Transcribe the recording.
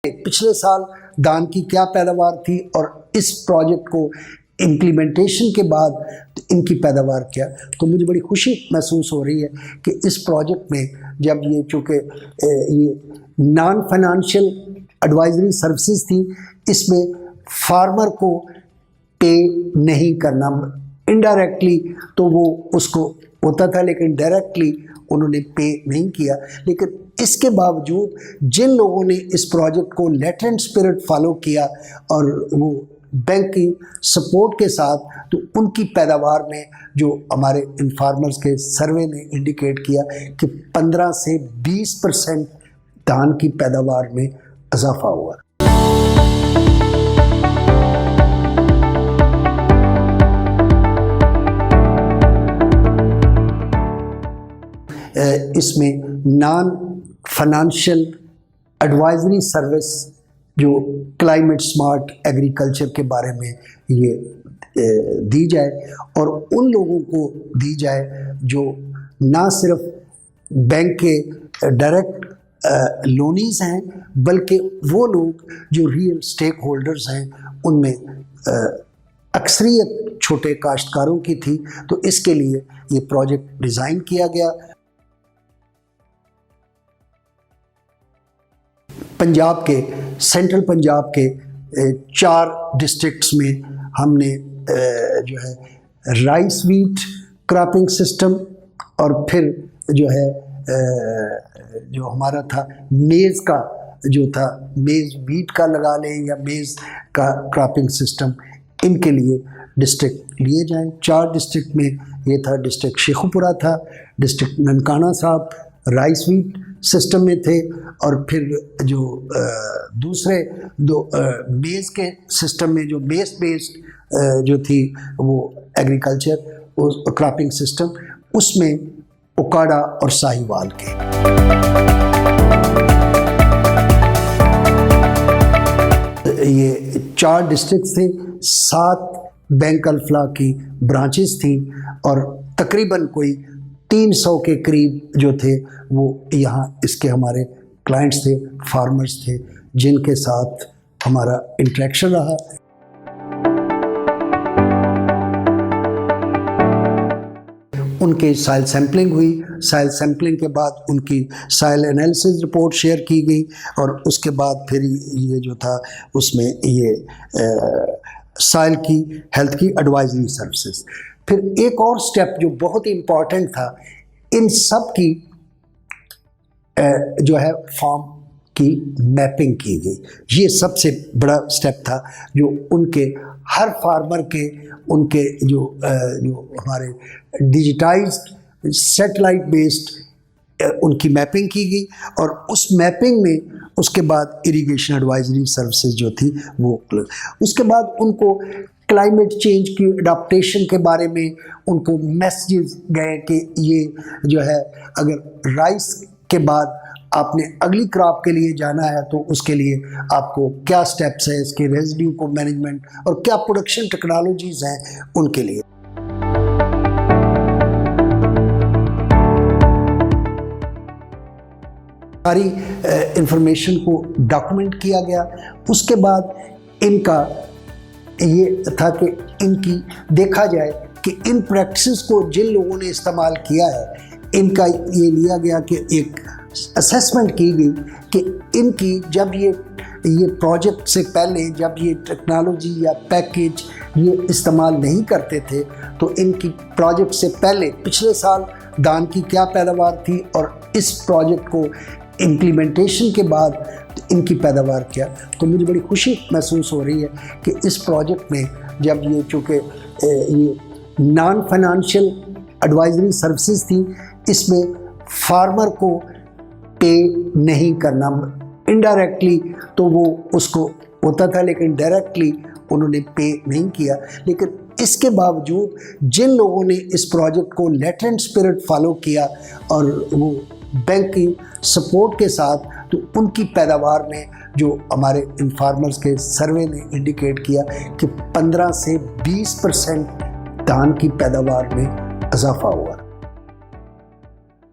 पिछले साल धान की क्या पैदावार थी और इस प्रोजेक्ट को इम्प्लीमेंटेशन के बाद इनकी पैदावार क्या, तो मुझे बड़ी खुशी महसूस हो रही है कि इस प्रोजेक्ट में जब ये चूँकि ये नॉन फाइनेंशियल एडवाइजरी सर्विसेज थी, इसमें फार्मर को पे नहीं करना, इनडायरेक्टली तो वो उसको होता था लेकिन डायरेक्टली उन्होंने पे नहीं किया। लेकिन इसके बावजूद जिन लोगों ने इस प्रोजेक्ट को लेटेंट स्पिरिट फॉलो किया और वो बैंक की सपोर्ट के साथ, तो उनकी पैदावार में जो हमारे इन फार्मर्स के सर्वे ने इंडिकेट किया कि 15 से 20% धान की पैदावार में इजाफा हुआ। इसमें नॉन फाइनेंशियल एडवाइजरी सर्विस जो क्लाइमेट स्मार्ट एग्रीकल्चर के बारे में ये दी जाए और उन लोगों को दी जाए जो ना सिर्फ बैंक के डायरेक्ट लोनीज हैं, बल्कि वो लोग जो रियल स्टेक होल्डर्स हैं, उनमें अक्सरियत छोटे काश्तकारों की थी। तो इसके लिए ये प्रोजेक्ट डिज़ाइन किया गया। पंजाब के, सेंट्रल पंजाब के 4 डिस्ट्रिक्ट्स में हमने जो है राइस वीट क्रॉपिंग सिस्टम और फिर जो है जो हमारा था मेज़ का, जो था मेज़ वीट का लगा लें या मेज़ का क्रॉपिंग सिस्टम, इनके लिए डिस्ट्रिक्ट लिए जाएं। 4 डिस्ट्रिक्ट में ये था, डिस्ट्रिक्ट शेखुपुरा था, डिस्ट्रिक्ट ननकाना साहब राइस वीट सिस्टम में थे, और फिर जो दूसरे 2 मेज़ के सिस्टम में जो मेज़ बेस्ड जो थी वो एग्रीकल्चर उस क्रॉपिंग सिस्टम, उसमें उकाड़ा और साहिवाल के। ये 4 डिस्ट्रिक्ट थे, 7 बैंक अल्फला की ब्रांचेस थी और तकरीबन कोई 300 के करीब जो थे वो यहाँ इसके हमारे क्लाइंट्स थे, फार्मर्स थे, जिनके साथ हमारा इंटरेक्शन रहा। उनके सॉइल सैम्पलिंग हुई, सॉइल सैम्पलिंग के बाद उनकी सॉइल एनालिसिस रिपोर्ट शेयर की गई और उसके बाद फिर ये जो था उसमें ये सॉइल की हेल्थ की एडवाइजरी सर्विसेज। फिर एक और स्टेप जो बहुत ही इम्पॉर्टेंट था, इन सब की जो है फार्म की मैपिंग की गई। ये सबसे बड़ा स्टेप था जो उनके हर फार्मर के, उनके जो हमारे डिजिटाइज्ड सैटेलाइट बेस्ड उनकी मैपिंग की गई और उस मैपिंग में उसके बाद इरिगेशन एडवाइजरी सर्विसेज जो थी वो, उसके बाद उनको क्लाइमेट चेंज की अडाप्टेशन के बारे में उनको मैसेजेस गए कि ये जो है अगर राइस के बाद आपने अगली क्रॉप के लिए जाना है तो उसके लिए आपको क्या स्टेप्स है, इसके रेजिड्यू को मैनेजमेंट और क्या प्रोडक्शन टेक्नोलॉजीज़ हैं उनके लिए। सारी इंफॉर्मेशन को डॉक्यूमेंट किया गया। उसके बाद इनका ये था कि इनकी देखा जाए कि इन प्रैक्टिसेस को जिन लोगों ने इस्तेमाल किया है, इनका ये लिया गया कि एक असेसमेंट की गई कि इनकी जब ये प्रोजेक्ट से पहले जब ये टेक्नोलॉजी या पैकेज ये इस्तेमाल नहीं करते थे, तो इनकी प्रोजेक्ट से पहले पिछले साल धान की क्या पैदावार थी और इस प्रोजेक्ट को इम्प्लीमेंटेशन के बाद इनकी पैदावार क्या। तो मुझे बड़ी खुशी महसूस हो रही है कि इस प्रोजेक्ट में जब ये चूँकि ये नॉन फाइनेंशियल एडवाइजरी सर्विसेज थी, इसमें फार्मर को पे नहीं करना, इनडायरेक्टली तो वो उसको होता था लेकिन डायरेक्टली उन्होंने पे नहीं किया। लेकिन इसके बावजूद जिन लोगों ने इस प्रोजेक्ट को लेटेंट स्पिरिट फॉलो किया और वो बैंक की सपोर्ट के साथ, तो उनकी पैदावार में जो हमारे इन फार्मर्स के सर्वे ने इंडिकेट किया कि 15 से 20% धान की पैदावार में इजाफा हुआ।